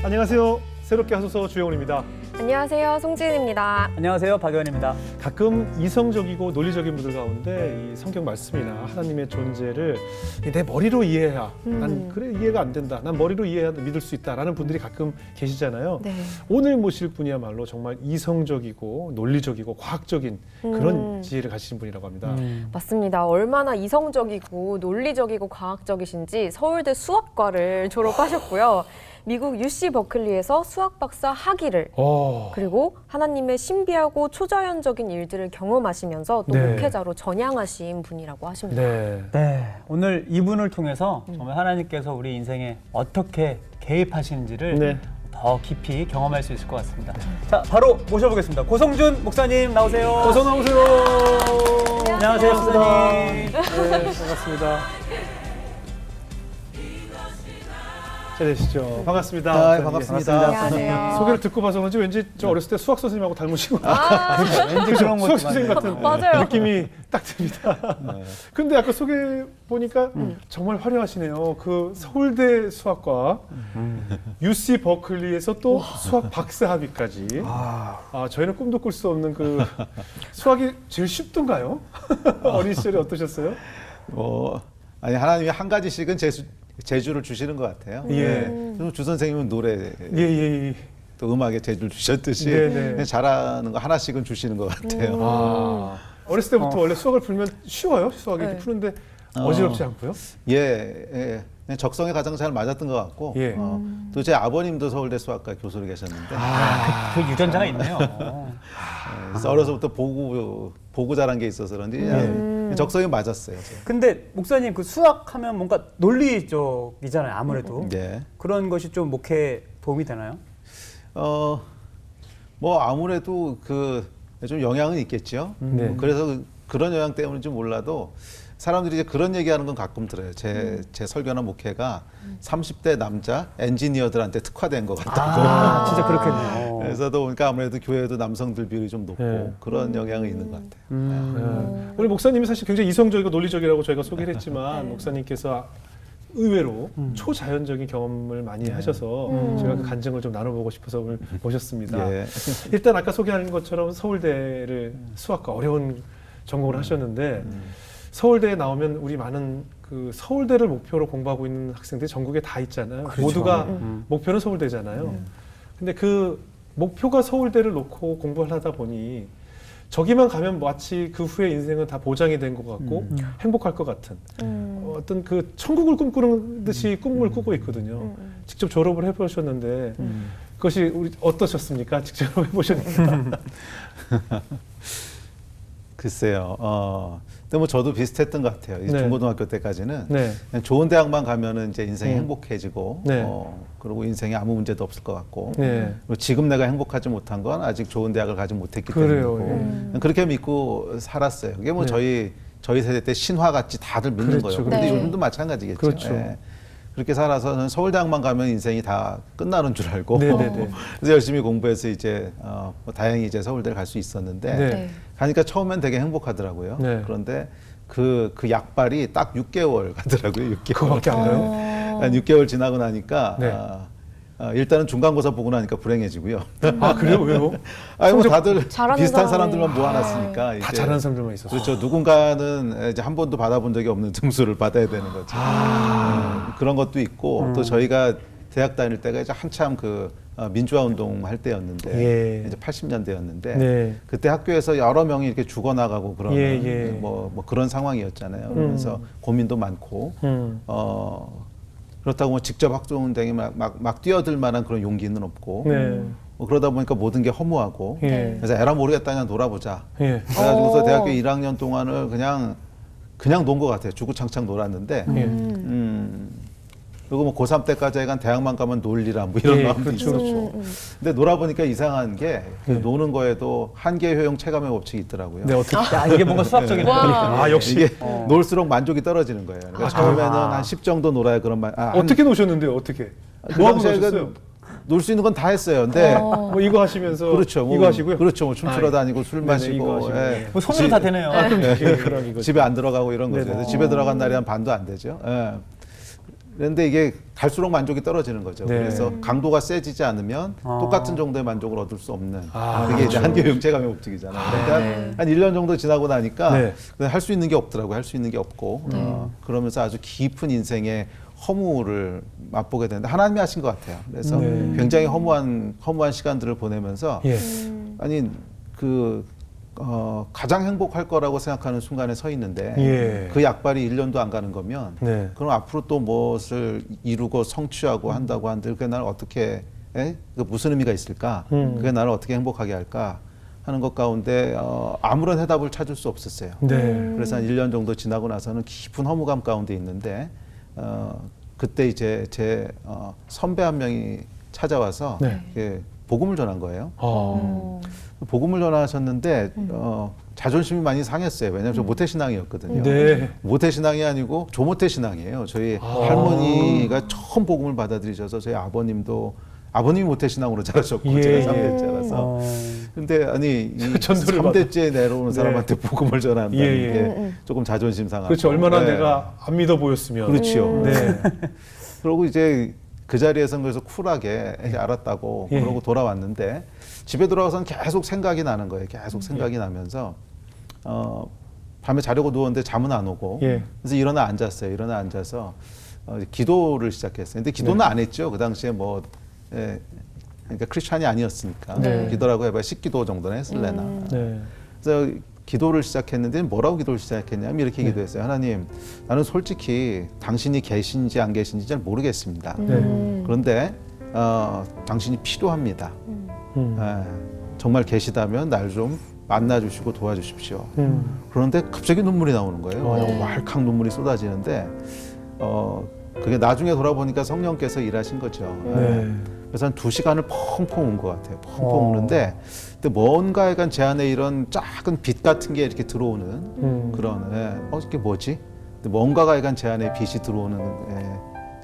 안녕하세요. 새롭게 하소서 주영훈입니다. 안녕하세요. 송지은입니다. 안녕하세요. 박연입니다. 가끔 이성적이고 논리적인 분들 가운데 이 성경 말씀이나 하나님의 존재를 내 머리로 이해해야 난 그래 이해가 안 된다. 난 머리로 이해해야 믿을 수 있다라는 분들이 가끔 계시잖아요. 네. 오늘 모실 분이야말로 정말 이성적이고 논리적이고 과학적인 그런 지혜를 가지신 분이라고 합니다. 맞습니다. 얼마나 이성적이고 논리적이고 과학적이신지 서울대 수학과를 졸업하셨고요. 미국 UC 버클리에서 수학 박사 학위를 그리고 하나님의 신비하고 초자연적인 일들을 경험하시면서 또 네. 목회자로 전향하신 분이라고 하십니다. 네. 오늘 이분을 통해서 정말 하나님께서 우리 인생에 어떻게 개입하시는지를 네. 더 깊이 경험할 수 있을 것 같습니다. 자, 바로 모셔보겠습니다. 고성준 목사님 나오세요. 어서 나오세요. 안녕하세요, 목사님. 네, 반갑습니다. 잘 되시죠? 반갑습니다. 네, 반갑습니다. 안녕하세요. 소개를 듣고 봐서 그런지 왠지 저 어렸을 때 수학 선생님하고 닮으신 것 같아요. 왠지 그런 수학 것도 선생님 많네요. 같은 맞아요. 느낌이 딱 듭니다. 근데 아까 소개 보니까 정말 화려하시네요. 그 서울대 수학과 UC 버클리에서 또 수학 박사 학위까지. 저희는 꿈도 꿀 수 없는 그 수학이 제일 쉽던가요? 어린 시절에 어떠셨어요? 아니 하나님이 한 가지씩은 재주를 주시는 것 같아요. 예. 그리고 주 선생님은 노래 예. 또 음악에 재주를 주셨듯이 네네. 그냥 잘하는 거 하나씩은 주시는 것 같아요. 어렸을 때부터 원래 수학을 풀면 쉬워요? 수학이 이렇게 네. 푸는데 어지럽지 않고요? 예. 그냥 적성에 가장 잘 맞았던 것 같고 예. 또 제 아버님도 서울대 수학과 교수로 계셨는데 그 유전자가 있네요. 그래서 어려서부터 보고 자란 게 있어서 그런지 그냥 적성에 맞았어요. 제가. 근데 목사님 그 수학하면 뭔가 논리적이잖아요. 아무래도. 예. 그런 것이 좀 목회에 도움이 되나요? 뭐 아무래도 좀 영향은 있겠죠. 네. 그래서 그런 영향 때문인지 몰라도 사람들이 이제 그런 얘기하는 건 가끔 들어요. 제 설교나 목회가 30대 남자 엔지니어들한테 특화된 것 같다고. 진짜 그렇겠네요. 그래서도 보니까 아무래도 교회도 남성들 비율이 좀 높고 네. 그런 영향이 있는 것 같아요. 우리 목사님이 사실 굉장히 이성적이고 논리적이라고 저희가 소개를 했지만 목사님께서 의외로 초자연적인 경험을 많이 하셔서 제가 그 간증을 좀 나눠보고 싶어서 오늘 모셨습니다. 예. 일단 아까 소개한 것처럼 서울대를 수학과 어려운 전공을 하셨는데 서울대에 나오면 우리 많은 그 서울대를 목표로 공부하고 있는 학생들이 전국에 다 있잖아요. 그렇죠. 모두가 목표는 서울대잖아요. 근데 그 목표가 서울대를 놓고 공부를 하다 보니 저기만 가면 마치 그 후에 인생은 다 보장이 된 것 같고 행복할 것 같은 어떤 그 천국을 꿈꾸는 듯이 꿈을 꾸고 있거든요. 직접 졸업을 해보셨는데 그것이 우리 어떠셨습니까? 직접 해보셨니까. 글쎄요. 근데 뭐 저도 비슷했던 것 같아요. 네. 중고등학교 때까지는 네. 그냥 좋은 대학만 가면은 이제 인생이 행복해지고, 네. 그리고 인생에 아무 문제도 없을 것 같고, 네. 그리고 지금 내가 행복하지 못한 건 아직 좋은 대학을 가지 못했기 그래요. 때문이고, 그렇게 믿고 살았어요. 그게 뭐 네. 저희 세대 때 신화같이 다들 믿는 그렇죠, 거예요. 근데 그렇죠. 요즘도 마찬가지겠죠. 그렇죠. 예. 그렇게 살아서는 서울대학만 가면 인생이 다 끝나는 줄 알고, 네네네. 그래서 열심히 공부해서 이제 뭐 다행히 이제 서울대를 갈 수 있었는데. 네. 가니까 처음엔 되게 행복하더라고요. 네. 그런데 그 약발이 딱 6개월 가더라고요. 6개월. 그거밖에 안 가요? 한 6개월 지나고 나니까 네. 일단은 중간고사 보고 나니까 불행해지고요. 아 그래요? 왜요? 아니 뭐 성적 다들 잘하는 비슷한 사람이- 사람들만 모아놨으니까 다 이제 잘하는 사람들만 있었어요. 그렇죠. 누군가는 이제 한 번도 받아본 적이 없는 등수를 받아야 되는 거죠. 그런 것도 있고 또 저희가 대학 다닐 때가 이제 한참 민주화 운동 할 때였는데 예. 이제 80년대였는데 네. 그때 학교에서 여러 명이 이렇게 죽어나가고 그러는 예. 뭐 그런 상황이었잖아요. 그래서 고민도 많고 그렇다고 뭐 직접 학종운동에 막 뛰어들 만한 그런 용기는 없고 네. 뭐 그러다 보니까 모든 게 허무하고 예. 그래서 에라 모르겠다 그냥 놀아보자. 예. 그래가지고서 대학교 1학년 동안을 그냥 논 것 같아요. 주구장창 놀았는데 예. 그리고 뭐 고3 때까지 하여간 대학만 가면 놀리라 뭐 이런 예, 마음도 그렇죠, 있었고 근데 놀아보니까 이상한 게 노는 거에도 한계 효용 체감의 법칙이 있더라고요. 네, 어떻게? 야, 이게 뭔가 수학적인 와. 아, 역시. 이게 놀수록 만족이 떨어지는 거예요. 그러니까 처음에는 한 10 정도 놀아야 그런 말. 어떻게 노셨는데요? 어떻게? 그 뭐 하고 당시에 노셨어요? 놀 수 있는 건 다 했어요. 근데 뭐 이거 하시면서 그렇죠. 이거 하시고요? 그렇죠. 뭐 춤추러 다니고 술 네네, 마시고 이거 하시고. 뭐 손으로 다 되네요. 그럼 그런 이거. 집에 안 들어가고 이런 거죠. 네네. 그래서 집에 들어간 날이 한 반도 안 되죠. 예. 그런데 이게 갈수록 만족이 떨어지는 거죠. 네. 그래서 강도가 세지지 않으면 똑같은 정도의 만족을 얻을 수 없는 그게 이제 그렇죠. 한계용 체감의 법칙이잖아요. 그러니까 네. 한 1년 정도 지나고 나니까 네. 할 수 있는 게 없더라고요. 할 수 있는 게 없고 그러면서 아주 깊은 인생의 허무를 맛보게 되는데 하나님이 하신 것 같아요. 그래서 네. 굉장히 허무한 시간들을 보내면서 예. 아니 가장 행복할 거라고 생각하는 순간에 서 있는데 예. 그 약발이 1년도 안 가는 거면 네. 그럼 앞으로 또 무엇을 이루고 성취하고 한다고 한들 그게 나를 어떻게 그 무슨 의미가 있을까? 그게 나를 어떻게 행복하게 할까? 하는 것 가운데 아무런 해답을 찾을 수 없었어요. 네. 그래서 한 1년 정도 지나고 나서는 깊은 허무감 가운데 있는데 그때 이제 제 선배 한 명이 찾아와서 네. 이렇게 복음을 전한 거예요. 어. 복음을 전하셨는데 자존심이 많이 상했어요. 왜냐하면 저 모태신앙이었거든요. 네. 모태신앙이 아니고 조모태신앙이에요. 저희 할머니가 처음 복음을 받아들이셔서 저희 아버님이 모태신앙으로 자라셨고 예. 제가 3대째라서 근데 아니 이 전도를 3대째 내려오는 네. 사람한테 복음을 전한다는 예, 예. 게 조금 자존심 상하고 그렇죠. 얼마나 네. 내가 안 믿어 보였으면. 그렇죠. 네. 그러고 이제 그 자리에서 그래서 쿨하게 이제 알았다고 예. 그러고 돌아왔는데 집에 돌아와서는 계속 생각이 나는 거예요. 계속 생각이 나면서 밤에 자려고 누웠는데 잠은 안 오고 예. 그래서 일어나 앉았어요. 일어나 앉아서 기도를 시작했어요. 근데 기도는 안 했죠. 그 당시에 그러니까 크리스찬이 아니었으니까 네. 기도라고 해봐야 식기도 정도는 했을래나. 네. 그래서 기도를 시작했는데 뭐라고 기도를 시작했냐면 이렇게 기도했어요. 하나님, 나는 솔직히 당신이 계신지 안 계신지 잘 모르겠습니다. 네. 그런데 당신이 필요합니다. 정말 계시다면 날 좀 만나주시고 도와주십시오. 그런데 갑자기 눈물이 나오는 거예요. 그냥 왈칵 눈물이 쏟아지는데 그게 나중에 돌아보니까 성령께서 일하신 거죠. 네. 그래서 한 2시간을 펑펑 운 것 같아요. 펑펑 우는데 근데 뭔가 약간 제 안에 이런 작은 빛 같은 게 이렇게 들어오는 그런 이게 뭐지? 근데 뭔가가 약간 제 안에 빛이 들어오는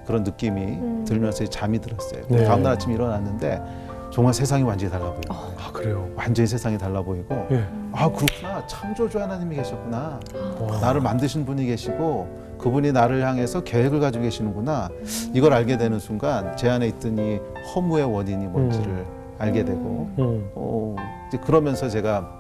그런 느낌이 들면서 잠이 들었어요. 네. 다음날 아침 일어났는데 정말 세상이 완전히 달라 보이고 아, 그래요. 완전히 세상이 달라 보이고 예. 아 그렇구나 창조주 하나님이 계셨구나 와. 나를 만드신 분이 계시고 그분이 나를 향해서 계획을 가지고 계시는구나 이걸 알게 되는 순간 제 안에 있던 이 허무의 원인이 뭔지를 알게 되고 이제 그러면서 제가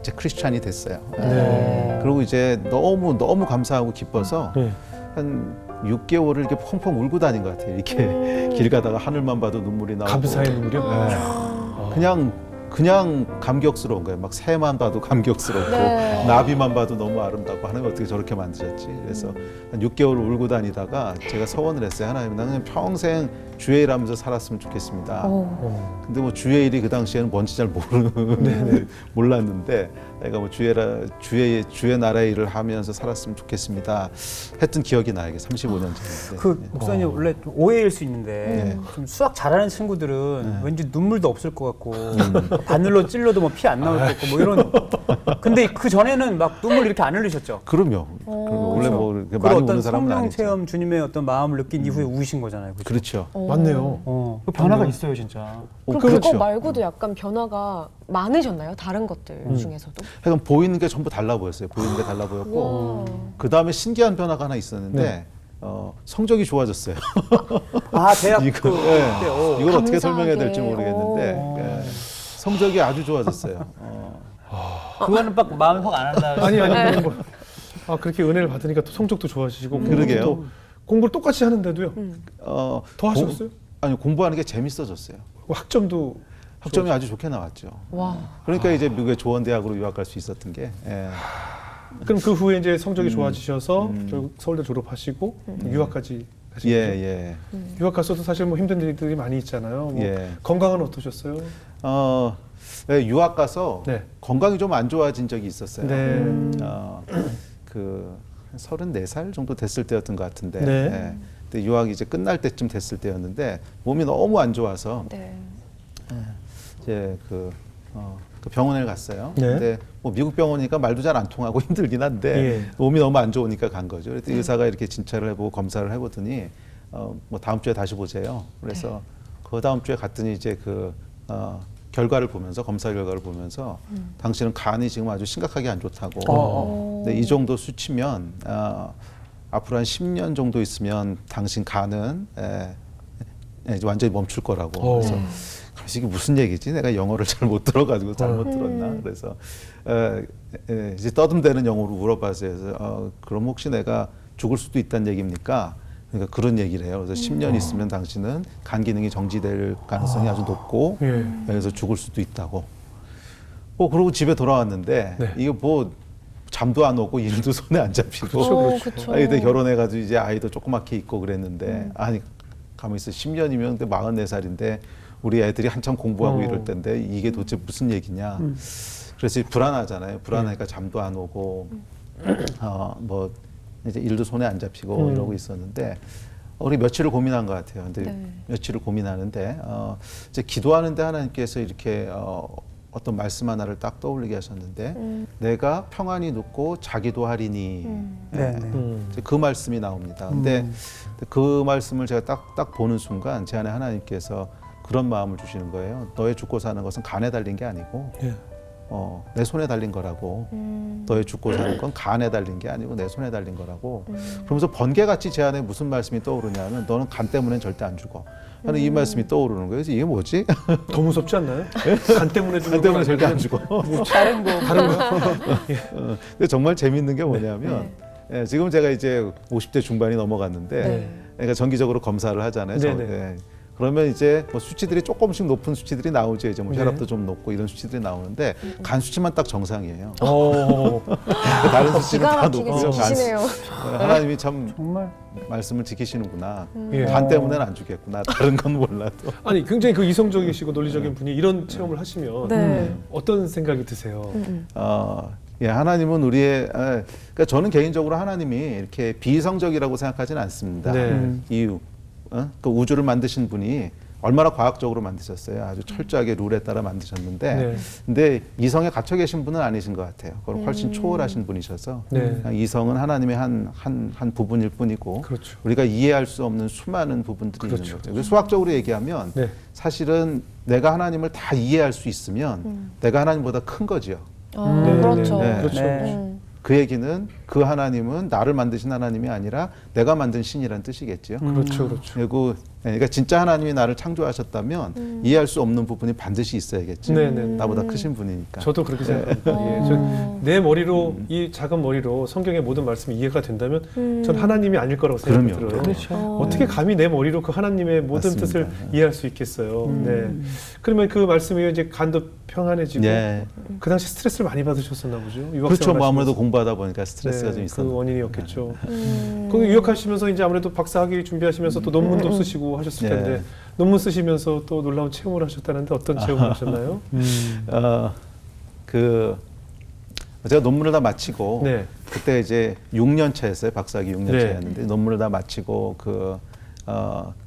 이제 크리스찬이 됐어요. 네. 그리고 이제 너무 감사하고 기뻐서 네. 한 6개월을 이렇게 펑펑 울고 다닌 것 같아요. 이렇게 길 가다가 하늘만 봐도 눈물이 나오고 감사의 눈물이요? 그냥 감격스러운 거예요. 막 새만 봐도 감격스럽고 네. 나비만 봐도 너무 아름답고 하나님 어떻게 저렇게 만드셨지? 그래서 한 6개월 울고 다니다가 제가 서원을 했어요. 하나님 나는 평생 주의 일하면서 살았으면 좋겠습니다. 근데 뭐 주의 일이 그 당시에는 뭔지 잘 몰랐는데 내가 뭐 주의 나라의 일을 하면서 살았으면 좋겠습니다. 했던 기억이 나요. 이게 35년 전인데. 그 목사님 원래 좀 오해일 수 있는데 좀 수학 잘하는 친구들은 왠지 눈물도 없을 것 같고 바늘로 찔러도 뭐 피 안 나올 것 같고 뭐 이런. 근데 그 전에는 막 눈물 이렇게 안 흘리셨죠? 그럼요. 원래 뭐 이렇게 그걸 많이 어떤 우는 사람은 성령 아니죠. 체험 주님의 어떤 마음을 느낀 이후에 우신 거잖아요. 그렇죠? 그렇죠. 맞네요. 그 변화가 있어요, 진짜. 그럼 그렇죠. 그거 말고도 약간 변화가 많으셨나요? 다른 것들 중에서도? 하여간 보이는 게 전부 달라 보였어요. 보이는 게 달라 보였고 와. 그 다음에 신기한 변화가 하나 있었는데 성적이 좋아졌어요. 아, 대학 이거, 때, 이걸 어떻게 감사하게. 설명해야 될지 모르겠는데 성적이 아주 좋아졌어요. 그거는 막 마음이 확 안 한다. 아니 뭐, 그렇게 은혜를 받으니까 또 성적도 좋아지시고 그러게요. 또 공부를 똑같이 하는데도요. 더 하셨어요? 아니 공부하는 게 재밌어졌어요. 학점도 학점이 아주 좋게 나왔죠. 와. 그러니까 이제 미국의 조원 대학으로 유학 갈 수 있었던 게. 그럼 그 후에 이제 성적이 좋아지셔서 결국 서울대 졸업하시고 유학까지 가신 거죠? 예. 유학 갔어도 사실 뭐 힘든 일들이 많이 있잖아요. 뭐 예. 건강은 어떠셨어요? 유학 가서 네. 건강이 좀 안 좋아진 적이 있었어요. 네. 그 34살 정도 됐을 때였던 것 같은데. 네. 근데 유학이 이제 끝날 때쯤 됐을 때였는데 몸이 너무 안 좋아서 네. 이제 그 병원에 갔어요. 네. 근데 뭐 미국 병원이니까 말도 잘 안 통하고 힘들긴 한데 예. 몸이 너무 안 좋으니까 간 거죠. 그래서 의사가 이렇게 진찰을 해보고 검사를 해보더니 뭐 다음 주에 다시 보세요. 그래서 그 다음 주에 갔더니 이제 결과를 보면서 검사 결과를 보면서 당신은 간이 지금 아주 심각하게 안 좋다고. 근데 이 정도 수치면 앞으로 한 10년 정도 있으면 당신 간은 이제 완전히 멈출 거라고. 그래서 이게 무슨 얘기지? 내가 영어를 잘 못 들어가지고 잘못 들었나? 그래서 이제 떠듬대는 영어로 물어봐서 해서 그럼 혹시 내가 죽을 수도 있다는 얘기입니까? 그러니까 그런 얘기를 해요. 그래서 10년 있으면 당신은 간 기능이 정지될 가능성이 아주 높고 그래서 죽을 수도 있다고. 그러고 집에 돌아왔는데 이게 뭐 잠도 안 오고 일도 손에 안 잡히고 아이들 결혼해가지고 이제 아이도 조그맣게 있고 그랬는데 아니 가만히 있어 10년이면 근데 44살인데 우리 애들이 한참 공부하고 이럴 때인데 이게 도대체 무슨 얘기냐. 그래서 불안하잖아요. 불안하니까 잠도 안 오고 뭐 이제 일도 손에 안 잡히고 이러고 있었는데 우리 며칠을 고민한 것 같아요. 근데 며칠을 고민하는데 이제 기도하는데 하나님께서 이렇게 어떤 말씀 하나를 딱 떠올리게 하셨는데 내가 평안히 눕고 자기도 하리니 이제 그 말씀이 나옵니다. 근데 그 말씀을 제가 딱 보는 순간 제 안에 하나님께서 그런 마음을 주시는 거예요. 너의 죽고 사는 것은 간에 달린 게 아니고 내 손에 달린 거라고. 너의 죽고 사는 건 간에 달린 게 아니고 내 손에 달린 거라고. 그러면서 번개같이 제 안에 무슨 말씀이 떠오르냐면 너는 간 때문엔 절대 안 죽어. 하는 이 말씀이 떠오르는 거예요. 그래서 이게 뭐지? 더 무섭지 않나요? 간 때문에 죽는 간 때문에 절대 안 죽어. 다른 거. 근데 정말 재밌는 게 뭐냐면 지금 제가 이제 50대 중반이 넘어갔는데 그러니까 정기적으로 검사를 하잖아요. 그러면 이제 뭐 수치들이 조금씩 높은 수치들이 나오죠. 이제 뭐 혈압도 좀 높고 이런 수치들이 나오는데 간 수치만 딱 정상이에요. 다른 수치는 다 높고 하나님이 참 정말 말씀을 지키시는구나. 간 때문에는 안 죽겠구나. 다른 건 몰라도. 아니 굉장히 그 이성적이시고 논리적인 분이 이런 체험을 하시면 어떤 생각이 드세요? 하나님은 우리의 그러니까 저는 개인적으로 하나님이 이렇게 비이성적이라고 생각하지는 않습니다. 이유. 그 우주를 만드신 분이 얼마나 과학적으로 만드셨어요. 아주 철저하게 룰에 따라 만드셨는데 근데 이성에 갇혀 계신 분은 아니신 것 같아요. 그걸 훨씬 초월하신 분이셔서 이성은 하나님의 한 부분일 뿐이고 우리가 이해할 수 없는 수많은 부분들이 있는 거죠. 그래서 수학적으로 얘기하면 사실은 내가 하나님을 다 이해할 수 있으면 내가 하나님보다 큰 거지요. 그렇죠. 그 얘기는 그 하나님은 나를 만드신 하나님이 아니라 내가 만든 신이라는 뜻이겠죠. 그렇죠. 그리고 그러니까 진짜 하나님이 나를 창조하셨다면 이해할 수 없는 부분이 반드시 있어야겠죠. 나보다 크신 분이니까. 저도 그렇게 생각합니다. 내 머리로 이 작은 머리로 성경의 모든 말씀이 이해가 된다면 전 하나님이 아닐 거라고 생각이 들어요. 어떻게 감히 내 머리로 그 하나님의 모든 뜻을 이해할 수 있겠어요. 그러면 그 말씀이 이제 간도 평안해지고 그 당시 스트레스를 많이 받으셨었나 보죠. 그렇죠. 뭐 아무래도 공부하다 보니까 스트레스가 좀 있었는데. 그 원인이었겠죠. 거기 유학하시면서 이제 아무래도 박사학위 준비하시면서 또 논문도 쓰시고 하셨을 텐데 논문 쓰시면서 또 놀라운 체험을 하셨다는데 어떤 체험을 하셨나요? 제가 논문을 다 마치고 그때 이제 6년 차였어요. 박사학위 6년 차였는데 논문을 다 마치고 그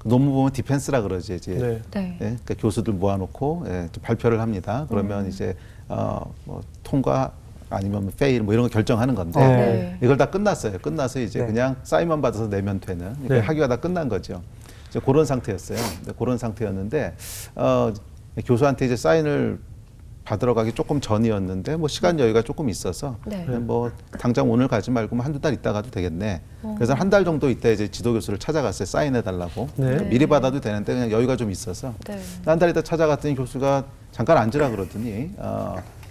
논문 보면 디펜스라 그러지 이제 그러니까 교수들 모아놓고 발표를 합니다. 그러면 이제 뭐 통과 아니면 페일 뭐 이런 거 결정하는 건데 이걸 다 끝났어요. 끝나서 이제 그냥 사인만 받아서 내면 되는 그러니까 학위가 다 끝난 거죠. 이제 그런 상태였어요. 그런 상태였는데 교수한테 이제 사인을 받으러 가기 조금 전이었는데 뭐 시간 여유가 조금 있어서 뭐 당장 오늘 가지 말고 한두 달 있다 가도 되겠네. 그래서 한 달 정도 있다 이제 지도 교수를 찾아갔어요. 사인해 달라고. 그러니까 미리 받아도 되는데 그냥 여유가 좀 있어서 한 달 있다 찾아갔더니 교수가 잠깐 앉으라 그러더니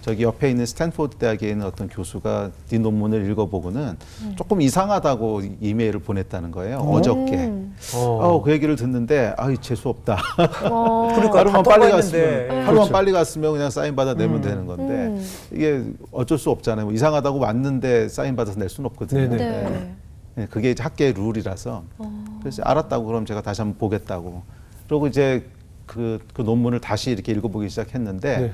저기 옆에 있는 스탠포드 대학에 있는 어떤 교수가 네 논문을 읽어보고는 조금 이상하다고 이메일을 보냈다는 거예요. 어저께. 그 얘기를 듣는데 재수 없다. 그러니까 하루만 빨리 갔으면 하루만 빨리 갔으면 그냥 사인 받아 내면 되는 건데 이게 어쩔 수 없잖아요. 뭐 이상하다고 왔는데 사인 받아서 낼 수는 없거든요. 그게 이제 학계의 룰이라서 그래서 알았다고 그럼 제가 다시 한번 보겠다고. 그리고 이제 그 논문을 다시 이렇게 읽어보기 시작했는데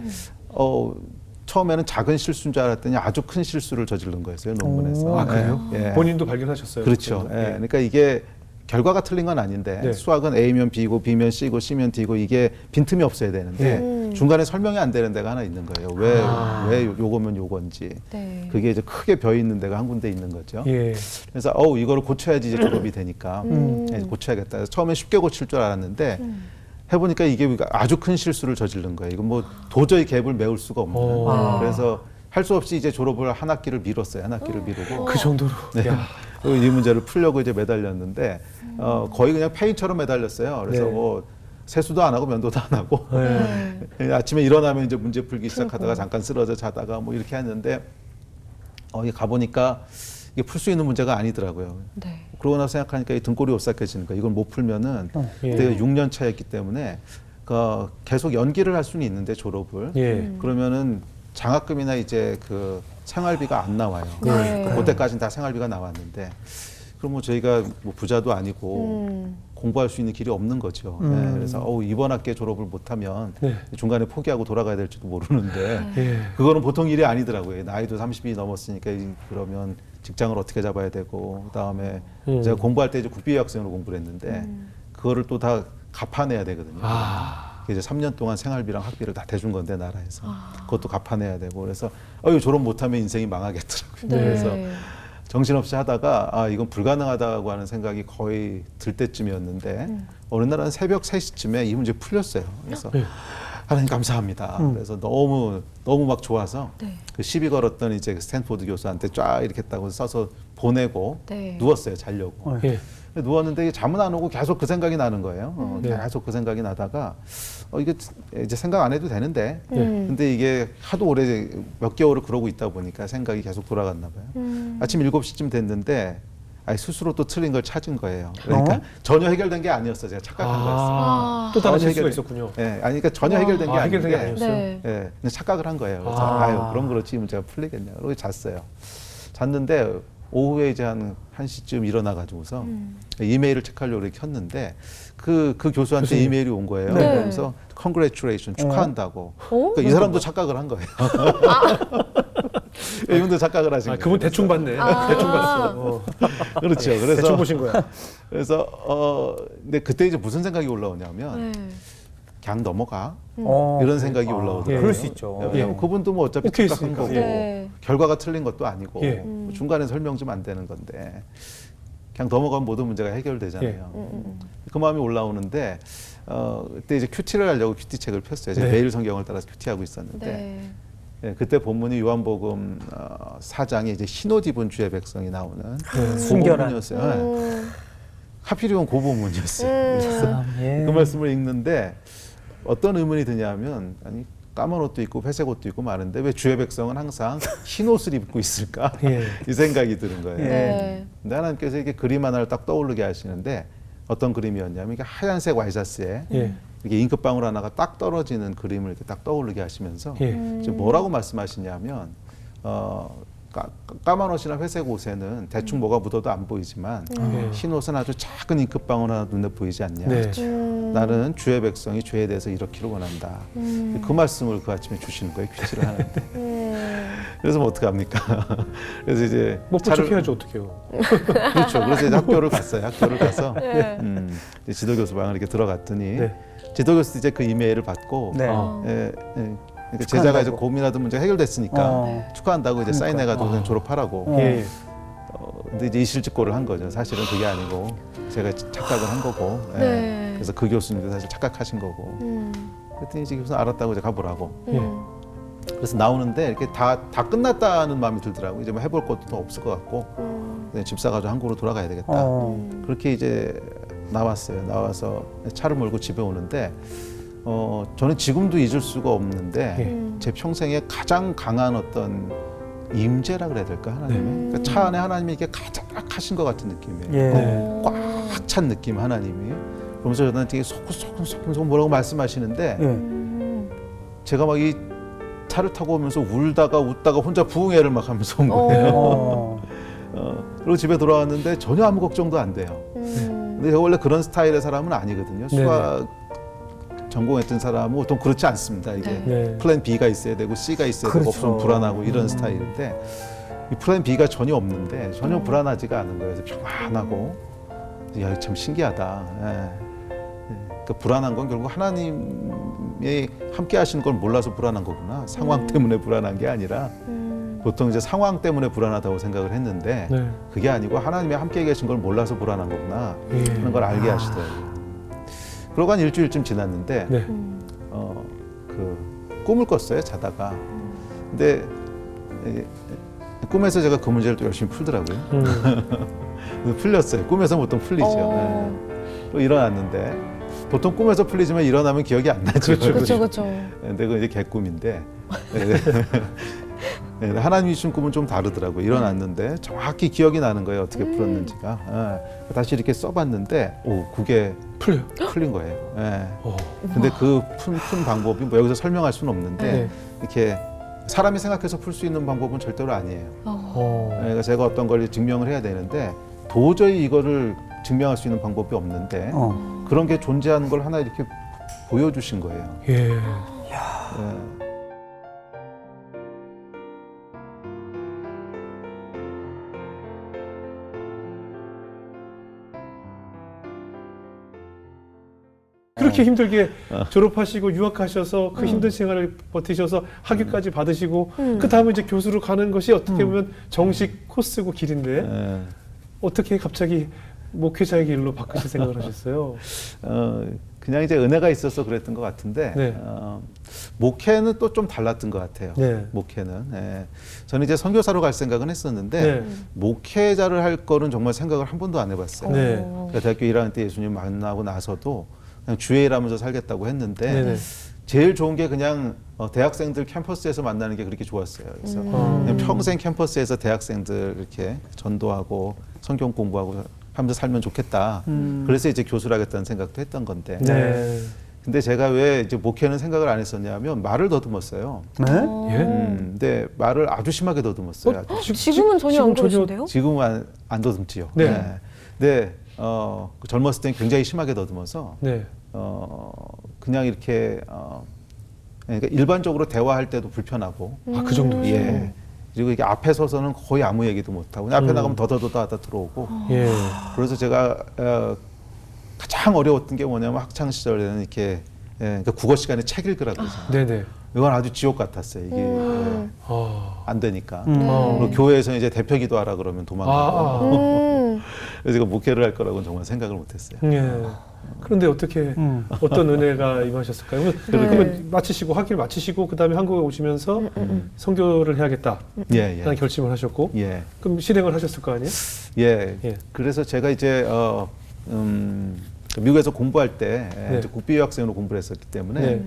처음에는 작은 실수인 줄 알았더니 아주 큰 실수를 저지른 거였어요, 논문에서. 그래요? 본인도 발견하셨어요? 그렇죠. 그러니까 이게 결과가 틀린 건 아닌데 수학은 A면 B고 B면 C고 C면 D고 이게 빈틈이 없어야 되는데 중간에 설명이 안 되는 데가 하나 있는 거예요. 왜 요거면 요건지. 그게 이제 크게 벼 있는 데가 한 군데 있는 거죠. 그래서 이거를 고쳐야지 이제 졸업이 되니까 고쳐야겠다. 그래서 처음에 쉽게 고칠 줄 알았는데 해보니까 이게 아주 큰 실수를 저지른 거예요. 이건 뭐 도저히 갭을 메울 수가 없는. 그래서 할 수 없이 이제 졸업을 한 학기를 미뤘어요. 한 학기를 미루고. 그 정도로. 이 문제를 풀려고 이제 매달렸는데 거의 그냥 페인처럼 매달렸어요. 그래서 네. 뭐 세수도 안 하고 면도도 안 하고 네. 아침에 일어나면 이제 문제 풀기 시작하다가 잠깐 쓰러져 자다가 뭐 이렇게 했는데 이게 가보니까 이게 풀 수 있는 문제가 아니더라고요. 네. 그러고 나서 생각하니까 이 등골이 오싹해지는 거야. 이걸 못 풀면은 예. 그때가 6년 차였기 때문에 계속 연기를 할 수는 있는데 졸업을 예. 그러면은 장학금이나 이제 그 생활비가 안 나와요. 네. 그때까지는 다 생활비가 나왔는데 그럼 뭐 저희가 뭐 부자도 아니고 공부할 수 있는 길이 없는 거죠. 네, 그래서 이번 학기에 졸업을 못하면 네. 중간에 포기하고 돌아가야 될지도 모르는데 예. 그거는 보통 일이 아니더라고요. 나이도 30이 넘었으니까 그러면 직장을 어떻게 잡아야 되고 그다음에 제가 공부할 때 이제 국비학생으로 공부를 했는데 그거를 또 다 갚아내야 되거든요. 아. 이제 3년 동안 생활비랑 학비를 다 대준 건데 나라에서 그것도 갚아내야 되고 그래서 졸업 못하면 인생이 망하겠더라고요. 네. 그래서 정신없이 하다가 이건 불가능하다고 하는 생각이 거의 들 때쯤이었는데 어느 날은 새벽 3시쯤에 이 문제 풀렸어요. 그래서 네. 하나님 감사합니다. 그래서 너무 막 좋아서 네. 그 시비 걸었던 이제 그 스탠포드 교수한테 쫙 이렇게 했다고 써서 보내고 네. 누웠어요. 자려고. 예. 누웠는데 잠은 안 오고 계속 그 생각이 나는 거예요. 네. 계속 그 생각이 나다가 이게 이제 생각 안 해도 되는데 네. 근데 이게 하도 오래 몇 개월을 그러고 있다 보니까 생각이 계속 돌아갔나 봐요. 아침 7시쯤 됐는데 스스로 또 틀린 걸 찾은 거예요. 그러니까 전혀 해결된 게 아니었어요. 제가 착각한 거였어요. 또 다른 전혀 실수가 해결된- 있었군요. 예, 그러니까 전혀 해결된 게 해결된 게 아닌데 아니었어요. 네. 예, 근데 착각을 한 거예요. 그래서 그럼 그렇지 문제가 풀리겠냐. 그러고 잤어요. 잤는데 오후에 이제 한 1시쯤 일어나가지고서 이메일을 체크하려고 이렇게 켰는데 그 교수한테 교수님. 이메일이 온 거예요. 네. 그래서 congratulation 축하한다고. 어? 그러니까 이 사람도 착각을 한 거예요. 이분도 착각을 하신 거예요. 그분 대충 봤네. 대충 봤어. 그렇죠. 그래서 대충 보신 거야. 그래서 근데 그때 이제 무슨 생각이 올라오냐면 네. 그냥 넘어가 어, 이런 생각이 올라오더라고요. 그럴 수 있죠. 왜냐면 예. 그분도 뭐 어차피 오케이 착각한 있으니까. 거고 네. 결과가 틀린 것도 아니고 예. 뭐 중간에 설명 좀 안 되는 건데 그냥 넘어가면 모든 문제가 해결되잖아요. 그 마음이 올라오는데 그때 이제 큐티를 하려고 큐티 책을 폈어요. 제가 네. 매일 성경을 따라서 큐티하고 있었는데 네. 예, 그때 본문이 요한복음 4장에 이제 흰옷 입은 주의 백성이 나오는 순결한. 본문이었어요. 예. 하필이면 그 본문이었어요. 그래서 참, 예. 그 말씀을 읽는데 어떤 의문이 드냐면 아니 까만 옷도 있고 회색 옷도 있고 많은데 왜 주의 백성은 항상 흰 옷을 입고 있을까? 예. 이 생각이 드는 거예요. 네. 근데 하나님께서 이렇게 그림 하나를 딱 떠오르게 하시는데 어떤 그림이었냐면 이게 하얀색 와이셔츠에 예. 이렇게 잉크방울 하나가 딱 떨어지는 그림을 이렇게 딱 떠오르게 하시면서 예. 지금 뭐라고 말씀하시냐면 까만 옷이나 회색 옷에는 대충 뭐가 묻어도 안 보이지만 예. 흰 옷은 아주 작은 잉크방울 하나 눈에 보이지 않냐. 네. 나는 주의 백성이 죄에 대해서 이렇기를 원한다. 그 말씀을 그 아침에 주시는 거예요. 퀴즈를 하는데. 그래서 뭐 어떻게 합니까? 그래서 이제 뭐 부족해야지 어떡해요. 그렇죠. 그래서 이제 학교를 갔어요. 학교를 가서 네. 이제 지도교수 방을 이렇게 들어갔더니 네. 지도교수 이제 그 이메일을 받고 네. 그러니까 제자가 이제 고민하던 문제가 해결됐으니까 축하한다고 이제 그러니까. 사인해가지고 그냥 졸업하라고. 예. 근데 이제 이실직고를 한 거죠. 사실은 그게 아니고 제가 착각을 한 거고. 예. 네. 그래서 그 교수님도 사실 착각하신 거고. 그랬더니 이제 교수 알았다고 이제 가보라고. 그래서 나오는데 이렇게 다 끝났다는 마음이 들더라고. 이제 뭐 해볼 것도 더 없을 것 같고 그냥 집 사가지고 한국으로 돌아가야 되겠다. 그렇게 이제 나왔어요. 나와서 차를 몰고 집에 오는데 저는 지금도 잊을 수가 없는데 제 평생에 가장 강한 어떤 임재라 그래야 될까 하나님의 그러니까 차 안에 하나님이 이렇게 가득하신 것 같은 느낌이에요. 예. 꽉 찬 느낌 하나님이. 그러면서 저는 되게 소금 뭐라고 말씀하시는데 예. 제가 막 이 차를 타고 오면서 울다가 웃다가 혼자 부흥회를 막 하면서 온 거예요. 그리고 집에 돌아왔는데 전혀 아무 걱정도 안 돼요. 근데 제가 원래 그런 스타일의 사람은 아니거든요. 수학 전공했던 사람은 보통 그렇지 않습니다. 이게 네. 플랜 B가 있어야 되고 C가 있어야 되고 그렇죠. 없으면 불안하고 이런 스타일인데 이 플랜 B가 전혀 없는데 전혀 불안하지가 않은 거예요. 그래서 평안하고 야, 참 신기하다. 예. 그 불안한 건 결국 하나님이 함께 하시는 걸 몰라서 불안한 거구나. 상황 때문에 불안한 게 아니라 보통 이제 상황 때문에 불안하다고 생각을 했는데 네. 그게 아니고 하나님이 함께 계신 걸 몰라서 불안한 거구나 하는 걸 알게 하시더라고요. 그러고 한 일주일쯤 지났는데 네. 그 꿈을 꿨어요. 자다가. 근데 꿈에서 제가 그 문제를 또 열심히 풀더라고요. 풀렸어요. 꿈에서 보통 풀리죠. 어. 네. 또 일어났는데 보통 꿈에서 풀리지만 일어나면 기억이 안 나죠. 그렇죠. 근데 그건 이제 개꿈인데 네, 하나님이 주신 꿈은 좀 다르더라고요. 일어났는데 정확히 기억이 나는 거예요. 어떻게 풀었는지가. 다시 이렇게 써봤는데 그게 풀린 거예요. 네. 근데 그 푼 방법이 뭐 여기서 설명할 수는 없는데 네. 이렇게 사람이 생각해서 풀 수 있는 방법은 절대로 아니에요. 그러니까 제가 어떤 걸 증명을 해야 되는데 도저히 이거를 증명할 수 있는 방법이 없는데 그런 게 존재하는 걸 하나 이렇게 보여주신 거예요. 예. 네. 그렇게 힘들게 졸업하시고 유학하셔서 그 힘든 생활을 버티셔서 학위까지 받으시고 그 다음에 이제 교수로 가는 것이 어떻게 보면 정식 코스고 길인데 네. 어떻게 갑자기 목회자의 길로 바꾸실 생각을 하셨어요? 그냥 이제 은혜가 있어서 그랬던 것 같은데 네. 목회는 또 좀 달랐던 것 같아요. 네. 목회는 저는 이제 선교사로 갈 생각은 했었는데 네. 목회자를 할 거는 정말 생각을 한 번도 안 해봤어요. 네. 그러니까 대학교 1학년 때 예수님 만나고 나서도 그냥 주의 일하면서 살겠다고 했는데 네네. 제일 좋은 게 그냥 대학생들 캠퍼스에서 만나는 게 그렇게 좋았어요. 그래서 그냥 평생 캠퍼스에서 대학생들 이렇게 전도하고 성경 공부하고 하면서 살면 좋겠다. 그래서 이제 교수를 하겠다는 생각도 했던 건데. 네. 근데 제가 왜 이제 목회는 생각을 안 했었냐면 말을 더듬었어요. 네? 예? 근데 말을 아주 심하게 더듬었어요. 지금은 전혀 안 그러신데요? 지금은 안 더듬지요. 네. 근데 젊었을 땐 굉장히 심하게 더듬어서 네. 그냥 이렇게 그러니까 일반적으로 대화할 때도 불편하고. 그 정도였어요? 예. 그리고 이게 앞에 서서는 거의 아무 얘기도 못 하고 앞에 나가면 더더더더 하다 들어오고. 예. 그래서 제가 가장 어려웠던 게 뭐냐면 학창 시절에는 이렇게 그러니까 국어 시간에 책 읽으라고 그러잖아요. 네네. 이건 아주 지옥 같았어요. 이게 안 되니까. 그리고 교회에서 이제 대표 기도하라 그러면 도망가고. 그래서 제가 목회를 할 거라고는 정말 생각을 못했어요. 예. 그런데 어떻게 어떤 은혜가 임하셨을까요? 그러면 마치시고 학위를 마치시고 그 다음에 한국에 오시면서 선교를 해야겠다 라는 결심을 하셨고 예. 그럼 실행을 하셨을 거 아니에요? 예. 예. 그래서 제가 이제 미국에서 공부할 때 네. 이제 국비유학생으로 공부를 했었기 때문에 네.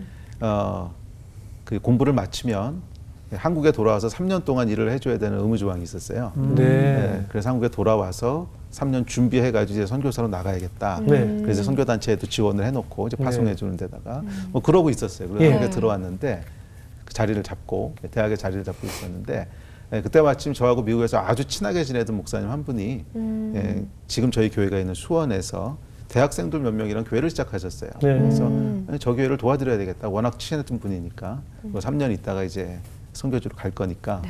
그 공부를 마치면 한국에 돌아와서 3년 동안 일을 해줘야 되는 의무 조항이 있었어요. 네. 그래서 한국에 돌아와서 3년 준비해가지고 이제 선교사로 나가야겠다. 네. 그래서 선교단체에도 지원을 해놓고 이제 네. 파송해주는 데다가 뭐 그러고 있었어요. 그래서 예. 한국에 들어왔는데 그 자리를 잡고 대학에 자리를 잡고 있었는데 그때 마침 저하고 미국에서 아주 친하게 지내던 목사님 한 분이 지금 저희 교회가 있는 수원에서 대학생들 몇 명이랑 교회를 시작하셨어요. 네. 그래서 저 교회를 도와드려야 되겠다. 워낙 친했던 분이니까 뭐 3년 있다가 이제 선교주로 갈 거니까.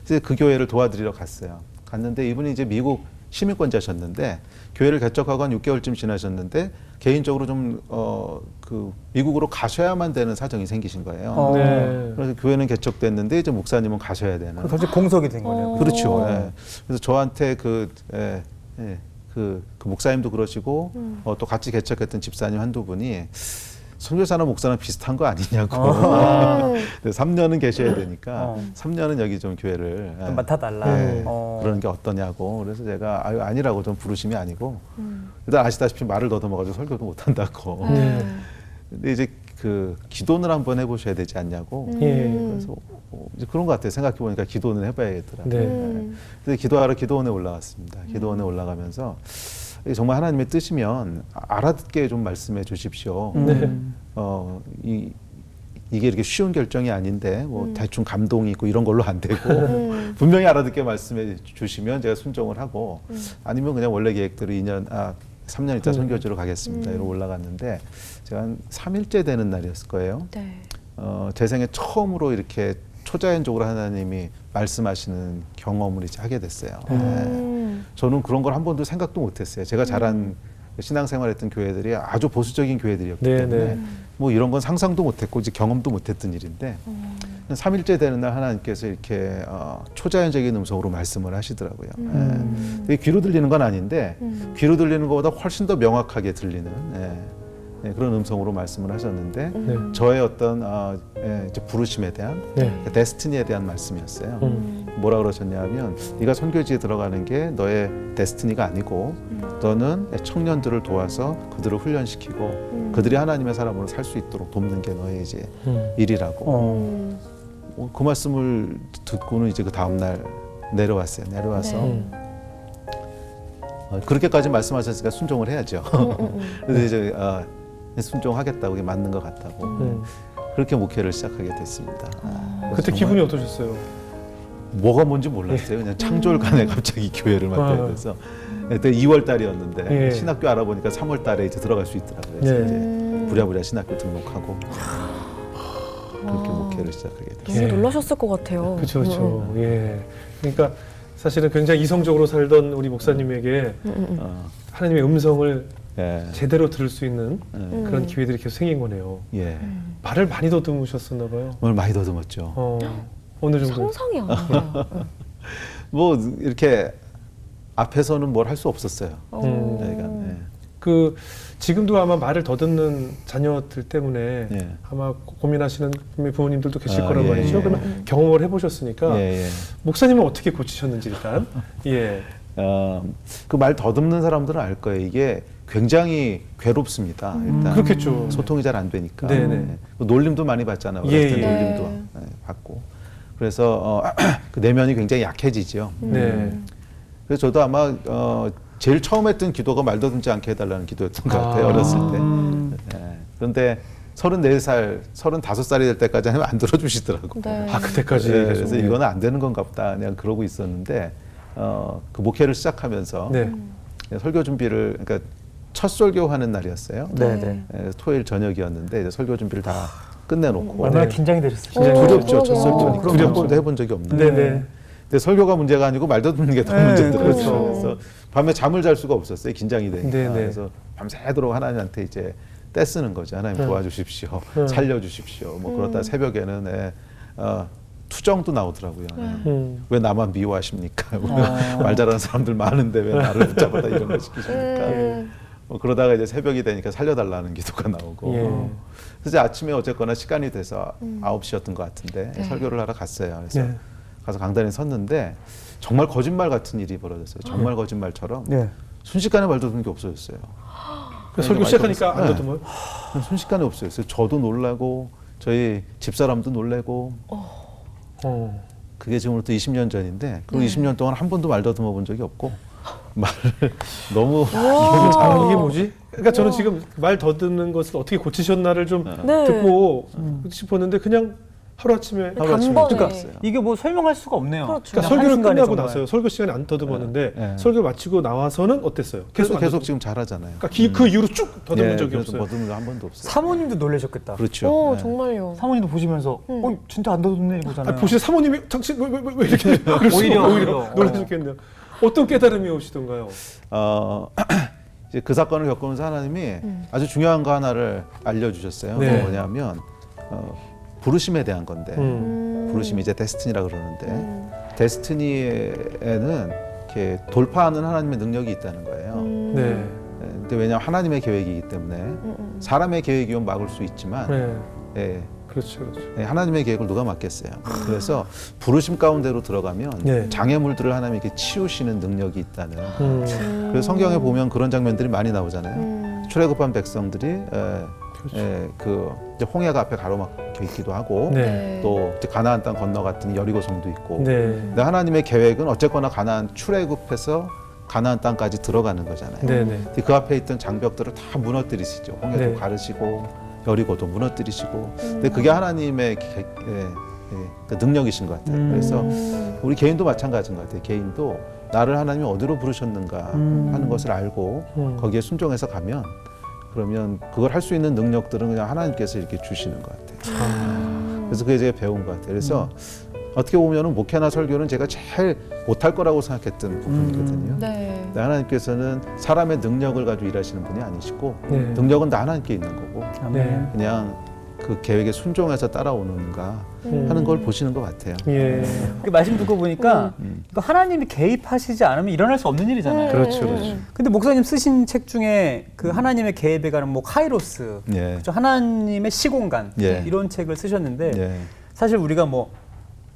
그래서 그 교회를 도와드리러 갔어요. 갔는데 이분이 이제 미국 시민권자셨는데 교회를 개척하고 한 6개월쯤 지나셨는데 개인적으로 좀 그 미국으로 가셔야만 되는 사정이 생기신 거예요. 네. 그래서 교회는 개척됐는데 이제 목사님은 가셔야 되는. 그럼 갑자기 공석이 된 거네요. 그렇죠. 예. 그래서 저한테 그 목사님도 그러시고 또 같이 개척했던 집사님 한두 분이 선교사나 목사랑 비슷한 거 아니냐고. 3년은 계셔야 되니까 3년은 여기 좀 교회를 좀 맡아달라. 그러는 게 어떠냐고. 그래서 제가 아니라고 좀 부르심이 아니고 일단 아시다시피 말을 더듬어가지고 설교도 못한다고. 근데 이제 그 기도는 한번 해보셔야 되지 않냐고. 그래서 이제 그런 것 같아요. 생각해 보니까 기도는 해봐야겠더라고요. 네. 그래서 기도하러 기도원에 올라갔습니다. 기도원에 올라가면서 정말 하나님의 뜻이면 알아듣게 좀 말씀해 주십시오. 이게 이렇게 쉬운 결정이 아닌데 뭐 대충 감동이 있고 이런 걸로 안 되고 분명히 알아듣게 말씀해 주시면 제가 순종을 하고 아니면 그냥 원래 계획대로 3년 있다 선교지로 가겠습니다. 이러고 올라갔는데 제가 한 3일째 되는 날이었을 거예요. 네. 제 생에 처음으로 이렇게 초자연적으로 하나님이 말씀하시는 경험을 이제 하게 됐어요. 저는 그런 걸 한 번도 생각도 못했어요. 제가 자란 신앙생활했던 교회들이 아주 보수적인 교회들이었기 때문에 뭐 이런 건 상상도 못했고 이제 경험도 못했던 일인데 3일째 되는 날 하나님께서 이렇게 초자연적인 음성으로 말씀을 하시더라고요. 귀로 들리는 건 아닌데 귀로 들리는 것보다 훨씬 더 명확하게 들리는 그런 음성으로 말씀을 하셨는데 저의 어떤 이제 부르심에 대한 데스티니에 대한 말씀이었어요. 뭐라 그러셨냐면 네가 선교지에 들어가는 게 너의 데스티니가 아니고 너는 청년들을 도와서 그들을 훈련시키고 그들이 하나님의 사람으로 살 수 있도록 돕는 게 너의 이제 일이라고. 그 말씀을 듣고는 이제 그 다음 날 내려왔어요. 내려와서 그렇게까지 말씀하셨으니까 순종을 해야죠. 그래서 이제 순종하겠다고 그게 맞는 것 같다고 그렇게 목회를 시작하게 됐습니다. 그때 기분이 어떠셨어요? 뭐가 뭔지 몰랐어요. 그냥 창졸간에 갑자기 교회를 맡게 돼서 그때 2월 달이었는데 신학교 알아보니까 3월 달에 이제 들어갈 수 있더라고요. 그래서 이제 부랴부랴 신학교 등록하고 그렇게 목회를 시작하게 됐어요. 너무 놀라셨을 것 같아요. 그렇죠, 그렇죠. 예. 그러니까 사실은 굉장히 이성적으로 살던 우리 목사님에게 하나님의 음성을 제대로 들을 수 있는 그런 기회들이 계속 생긴 거네요. 예. 말을 많이 더듬으셨었나 봐요. 오늘 많이 더듬었죠. 어느 정도? 상상이 안 가요. 뭐 이렇게 앞에서는 뭘 할 수 없었어요. 저희가. 그 지금도 아마 말을 더듬는 자녀들 때문에 예. 아마 고민하시는 부모님들도 계실 아, 거란 예, 말이죠. 예. 그러면 경험을 해보셨으니까 목사님은 어떻게 고치셨는지 일단 예. 그 말 더듬는 사람들은 알 거예요. 이게 굉장히 괴롭습니다. 일단 그렇겠죠. 소통이 잘 안 되니까. 네네. 놀림도 많이 받잖아요. 예, 어렸을 때 예. 놀림도 받고. 그래서 그 내면이 굉장히 약해지죠. 네. 그래서 저도 아마 제일 처음 했던 기도가 말 더듬지 않게 해달라는 기도였던 것 같아요. 어렸을 때. 네. 그런데 34살, 35살이 될 때까지 하면 안 들어주시더라고요. 네. 아 그때까지. 네, 계속. 그래서 이거는 안 되는 건가 보다 그냥 그러고 있었는데 그 목회를 시작하면서 네. 설교 준비를 그러니까 첫 설교하는 날이었어요. 네네. 토요일 저녁이었는데 이제 설교 준비를 다 끝내놓고 얼마나 네. 긴장이 되셨어요? 두렵죠. 첫 그러게요. 설교니까 한 번도 해본 적이 없는데. 네네. 근데 설교가 문제가 아니고 말 더듬는 게 더 네, 문제더라고요. 그렇죠. 그래서 밤에 잠을 잘 수가 없었어요. 긴장이 되니까. 네네. 그래서 밤새도록 하나님한테 이제 떼쓰는 거죠. 하나님 도와주십시오. 살려주십시오. 뭐 그러다 새벽에는 투정도 나오더라고요. 왜 나만 미워하십니까? 말 잘하는 사람들 많은데 왜 나를 붙잡아다 이런 거 시키십니까? 뭐 그러다가 이제 새벽이 되니까 살려달라는 기도가 나오고. 예. 그래서 아침에 어쨌거나 시간이 돼서 9시였던 것 같은데 설교를 하러 갔어요. 그래서 네. 가서 강단에 섰는데 정말 거짓말 같은 일이 벌어졌어요. 정말 거짓말처럼 네. 순식간에 말 더듬는 게 없어졌어요. 설교 시작하니까 안 더듬어요? 순식간에 없어졌어요. 저도 놀라고 저희 집사람도 놀래고 그게 지금부터 20년 전인데 그 20년 동안 한 번도 말 더듬어 본 적이 없고 말을 너무 기억을 잘하고 이게 뭐지? 그러니까 저는 지금 말 더듬는 것을 어떻게 고치셨나를 좀 네. 듣고 싶었는데 그냥 하루아침에 하루아침에 단번에. 끝났어요. 이게 뭐 설명할 수가 없네요. 그렇죠. 그러니까 그냥 설교를 한순간에 끝나고 정말. 나서요. 설교 시간에 안 더듬었는데 네. 설교 마치고 나와서는 어땠어요? 계속 안 계속 더듬- 지금 잘하잖아요. 그러니까 그 이후로 쭉 더듬은 적이 그래서 없어요. 더듬은 거 한 번도 없어요. 사모님도 놀라셨겠다. 그렇죠. 네. 정말요. 사모님도 보시면서 진짜 안 더듬네 이거잖아요. 보시는 사모님이 당신 왜 이렇게 그럴 수가 오히려, 오히려 놀라셨겠네요. 어떤 깨달음이 오시던가요? 이제 그 사건을 겪으면서 하나님이 아주 중요한 거 하나를 알려주셨어요. 네. 그게 뭐냐면 부르심에 대한 건데 부르심이 이제 데스티니라 그러는데 데스티니에는 이렇게 돌파하는 하나님의 능력이 있다는 거예요. 네. 근데 왜냐하면 하나님의 계획이기 때문에 사람의 계획이면 막을 수 있지만 네. 예, 그렇죠, 그렇죠. 하나님의 계획을 누가 막겠어요. 그래서 부르심 가운데로 들어가면 네. 장애물들을 하나님이 이렇게 치우시는 능력이 있다는. 그래서 성경에 보면 그런 장면들이 많이 나오잖아요. 출애굽한 백성들이 그 이제 홍해가 앞에 가로막혀 있기도 하고 네. 또 이제 가나안 땅 건너갔더니 여리고성도 있고. 네. 근데 하나님의 계획은 어쨌거나 가나안 출애굽해서 가나안 땅까지 들어가는 거잖아요. 네. 네. 근데 그 앞에 있던 장벽들을 다 무너뜨리시죠. 홍해도 네. 가르시고 여리고도 무너뜨리시고. 근데 그게 하나님의 그 능력이신 것 같아요. 그래서 우리 개인도 마찬가지인 것 같아요. 개인도 나를 하나님이 어디로 부르셨는가 하는 것을 알고 거기에 순종해서 가면 그러면 그걸 할 수 있는 능력들은 그냥 하나님께서 이렇게 주시는 것 같아요. 그래서 그게 제가 배운 것 같아요. 그래서 어떻게 보면 목회나 설교는 제가 제일 못할 거라고 생각했던 부분이거든요. 네. 근데 하나님께서는 사람의 능력을 가지고 일하시는 분이 아니시고 네. 능력은 다 하나님께 있는 거고 네. 그냥 그 계획에 순종해서 따라오는가 하는 걸 보시는 것 같아요. 예. 그 말씀 듣고 보니까 이거 하나님이 개입하시지 않으면 일어날 수 없는 일이잖아요. 그렇죠, 그렇죠. 근데 목사님 쓰신 책 중에 그 하나님의 계획에 관한 뭐 카이로스, 예. 그렇죠? 하나님의 시공간 예. 이런 책을 쓰셨는데 예. 사실 우리가 뭐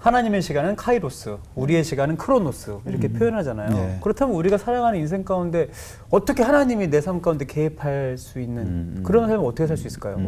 하나님의 시간은 카이로스, 우리의 시간은 크로노스 이렇게 표현하잖아요. 네. 그렇다면 우리가 살아가는 인생 가운데 어떻게 하나님이 내 삶 가운데 개입할 수 있는 그런 삶을 어떻게 살 수 있을까요?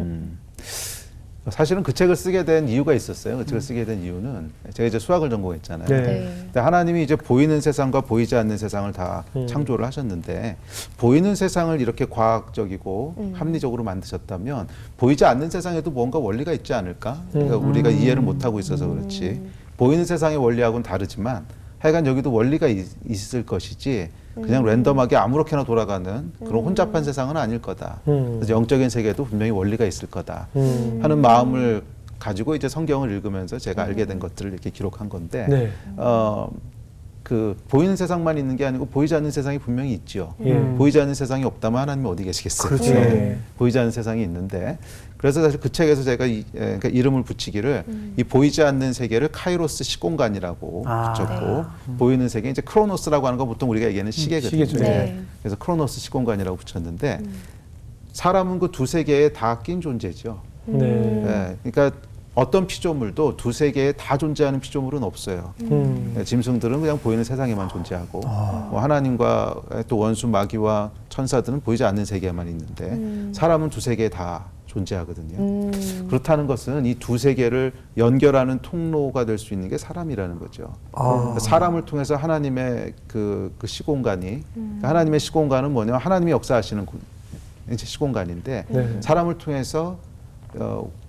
사실은 그 책을 쓰게 된 이유가 있었어요. 그 책을 쓰게 된 이유는 제가 이제 수학을 전공했잖아요. 네. 네. 근데 하나님이 이제 보이는 세상과 보이지 않는 세상을 다 창조를 하셨는데 보이는 세상을 이렇게 과학적이고 합리적으로 만드셨다면 보이지 않는 세상에도 뭔가 원리가 있지 않을까? 그러니까 우리가 이해를 못하고 있어서 그렇지. 보이는 세상의 원리하고는 다르지만 하여간 여기도 원리가 있을 것이지 그냥 랜덤하게 아무렇게나 돌아가는 그런 혼잡한 세상은 아닐 거다. 그래서 영적인 세계에도 분명히 원리가 있을 거다 하는 마음을 가지고 이제 성경을 읽으면서 제가 알게 된 것들을 이렇게 기록한 건데 네. 그 보이는 세상만 있는 게 아니고 보이지 않는 세상이 분명히 있죠. 보이지 않는 세상이 없다면 하나님이 어디 계시겠어요? 그렇죠. 네. 보이지 않는 세상이 있는데 그래서 사실 그 책에서 제가 그러니까 이름을 붙이기를 이 보이지 않는 세계를 카이로스 시공간이라고 붙였고 보이는 세계 이제 크로노스라고 하는 건 보통 우리가 얘기하는 시계거든요. 시계죠. 네. 그래서 크로노스 시공간이라고 붙였는데 사람은 그 두 세계에 다 낀 존재죠. 네. 네, 그러니까 어떤 피조물도 두 세계에 다 존재하는 피조물은 없어요. 네, 짐승들은 그냥 보이는 세상에만 존재하고 뭐 하나님과 또 원수 마귀와 천사들은 보이지 않는 세계에만 있는데 사람은 두 세계에 다 존재하거든요. 그렇다는 것은 이 두 세계를 연결하는 통로가 될 수 있는 게 사람이라는 거죠. 그러니까 사람을 통해서 하나님의 그 시공간이 하나님의 시공간은 뭐냐면 하나님이 역사하시는 이제 시공간인데 네. 사람을 통해서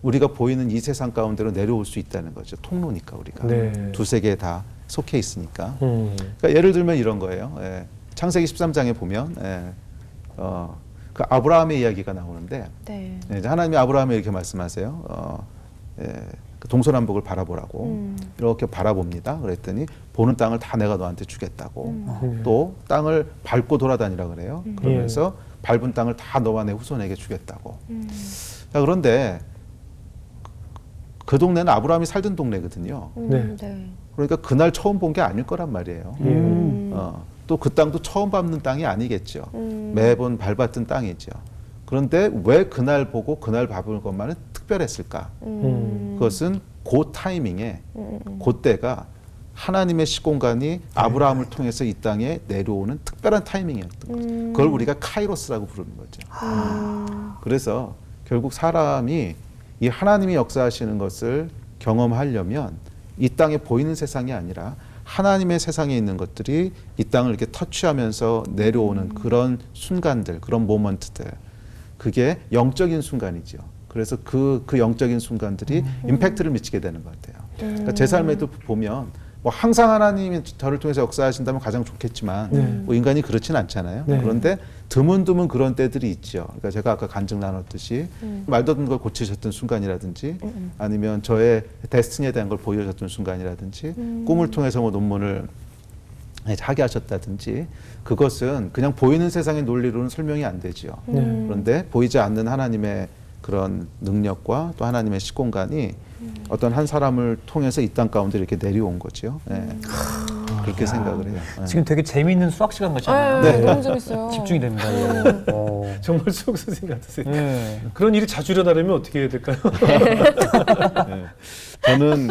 우리가 보이는 이 세상 가운데로 내려올 수 있다는 거죠. 통로니까 우리가 네. 두 세계에 다 속해 있으니까. 그러니까 예를 들면 이런 거예요. 예. 창세기 13장에 보면 그 아브라함의 이야기가 나오는데 네. 이제 하나님이 아브라함에 이렇게 말씀하세요. 그 동서남북을 바라보라고 이렇게 바라봅니다. 그랬더니 보는 땅을 다 내가 너한테 주겠다고 또 땅을 밟고 돌아다니라 그래요. 그러면서 밟은 땅을 다 너와 내 후손에게 주겠다고. 자, 그런데 그 동네는 아브라함이 살던 동네거든요. 네. 네. 그러니까 그날 처음 본 게 아닐 거란 말이에요. 또 그 땅도 처음 밟는 땅이 아니겠죠. 매번 밟았던 땅이죠. 그런데 왜 그날 보고 그날 밟은 것만은 특별했을까? 그것은 그 타이밍에 그때가 하나님의 시공간이 아브라함을 통해서 이 땅에 내려오는 특별한 타이밍이었던 거죠. 그걸 우리가 카이로스라고 부르는 거죠. 그래서 결국 사람이 이 하나님이 역사하시는 것을 경험하려면 이 땅에 보이는 세상이 아니라 하나님의 세상에 있는 것들이 이 땅을 이렇게 터치하면서 내려오는 그런 순간들, 그런 모먼트들, 그게 영적인 순간이죠. 그래서 그 영적인 순간들이 임팩트를 미치게 되는 것 같아요. 그러니까 제 삶에도 보면 뭐 항상 하나님이 저를 통해서 역사하신다면 가장 좋겠지만 뭐 인간이 그렇진 않잖아요. 네. 그런데 드문드문 그런 때들이 있죠. 그러니까 제가 아까 간증 나눴듯이 말도 걸 고치셨던 순간이라든지 아니면 저의 데스티니에 대한 걸 보여줬던 순간이라든지 꿈을 통해서 뭐 논문을 하게 하셨다든지 그것은 그냥 보이는 세상의 논리로는 설명이 안 되죠. 그런데 보이지 않는 하나님의 그런 능력과 또 하나님의 시공간이 어떤 한 사람을 통해서 이 땅 가운데 이렇게 내려온 거죠. 네. 그렇게 생각을 해요. 네. 지금 되게 재미있는 수학 시간 같지 않아요? 네. 너무 재밌어요. 집중이 됩니다. 정말 수학 선생님 같으세요. 네. 그런 일이 자주 일어나려면 어떻게 해야 될까요? 네. 저는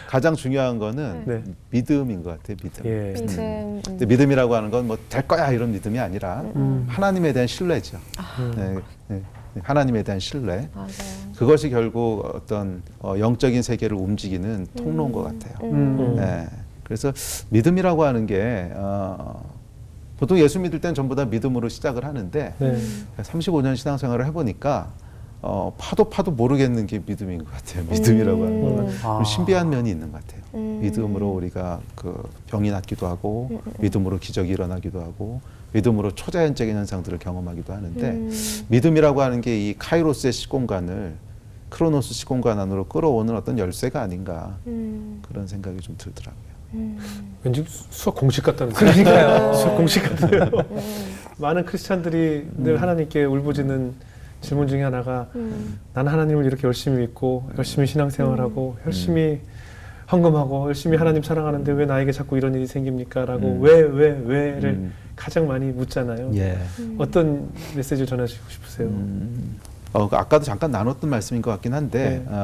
가장 중요한 거는 네. 믿음인 것 같아요. 믿음. 예. 믿음. 근데 믿음이라고 하는 건 뭐 될 거야 이런 믿음이 아니라 하나님에 대한 신뢰죠. 네. 네. 하나님에 대한 신뢰. 맞아요. 그것이 결국 어떤 영적인 세계를 움직이는 통로인 것 같아요. 네. 그래서 믿음이라고 하는 게 보통 예수 믿을 땐 전부 다 믿음으로 시작을 하는데 네. 35년 신앙생활을 해보니까 파도 모르겠는 게 믿음인 것 같아요. 믿음이라고 하는 거는 좀 신비한 면이 있는 것 같아요. 믿음으로 우리가 그 병이 낫기도 하고 믿음으로 기적이 일어나기도 하고 믿음으로 초자연적인 현상들을 경험하기도 하는데 믿음이라고 하는 게 이 카이로스의 시공간을 크로노스 시공간 안으로 끌어오는 어떤 열쇠가 아닌가 그런 생각이 좀 들더라고요. 왠지 수학 공식 같다는 그러니까요. 수학 공식 같아요. 많은 크리스찬들이 늘 하나님께 울부짖는 질문 중에 하나가 나는 하나님을 이렇게 열심히 믿고 열심히 신앙생활하고 열심히 헌금하고 열심히 하나님 사랑하는데 왜 나에게 자꾸 이런 일이 생깁니까? 라고 왜를 가장 많이 묻잖아요. 예. 어떤 메시지를 전하시고 싶으세요? 아까도 잠깐 나눴던 말씀인 것 같긴 한데 네.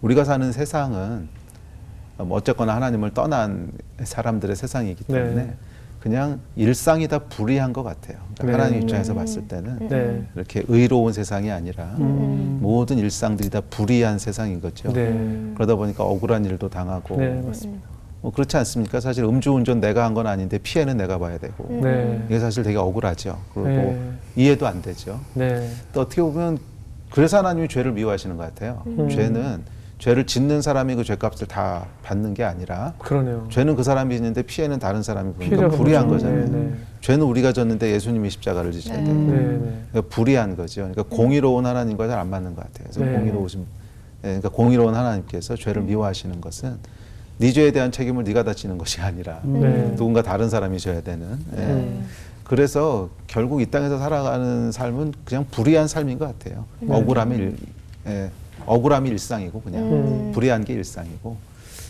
우리가 사는 세상은 뭐 어쨌거나 하나님을 떠난 사람들의 세상이기 때문에 네. 그냥 일상이 다 불의한 것 같아요. 그러니까 네. 하나님 입장에서 봤을 때는 네. 이렇게 의로운 세상이 아니라 모든 일상들이 다 불의한 세상인 거죠. 네. 그러다 보니까 억울한 일도 당하고 네, 맞습니다. 뭐 그렇지 않습니까? 사실 음주운전 내가 한 건 아닌데 피해는 내가 봐야 되고 네. 이게 사실 되게 억울하죠. 그리고 네. 이해도 안 되죠. 네. 또 어떻게 보면 그래서 하나님이 죄를 미워하시는 것 같아요. 죄는 죄를 짓는 사람이 그 죄값을 다 받는 게 아니라 그러네요. 죄는 그 사람이 짓는데 피해는 다른 사람이 보니까 피해자가 불의한 보죠. 거잖아요. 네, 네. 죄는 우리가 졌는데 예수님이 십자가를 지셔야 네. 돼요. 네, 네. 그러니까 불의한 거죠. 그러니까 공의로운 하나님과 잘 안 맞는 것 같아요. 그래서 네. 그러니까 공의로운 하나님께서 죄를 미워하시는 것은 네 죄에 대한 책임을 네가 다 지는 것이 아니라 네. 누군가 다른 사람이 져야 되는. 예. 그래서 결국 이 땅에서 살아가는 삶은 그냥 불의한 삶인 것 같아요. 억울함이 일상이고 그냥 불의한 게 일상이고.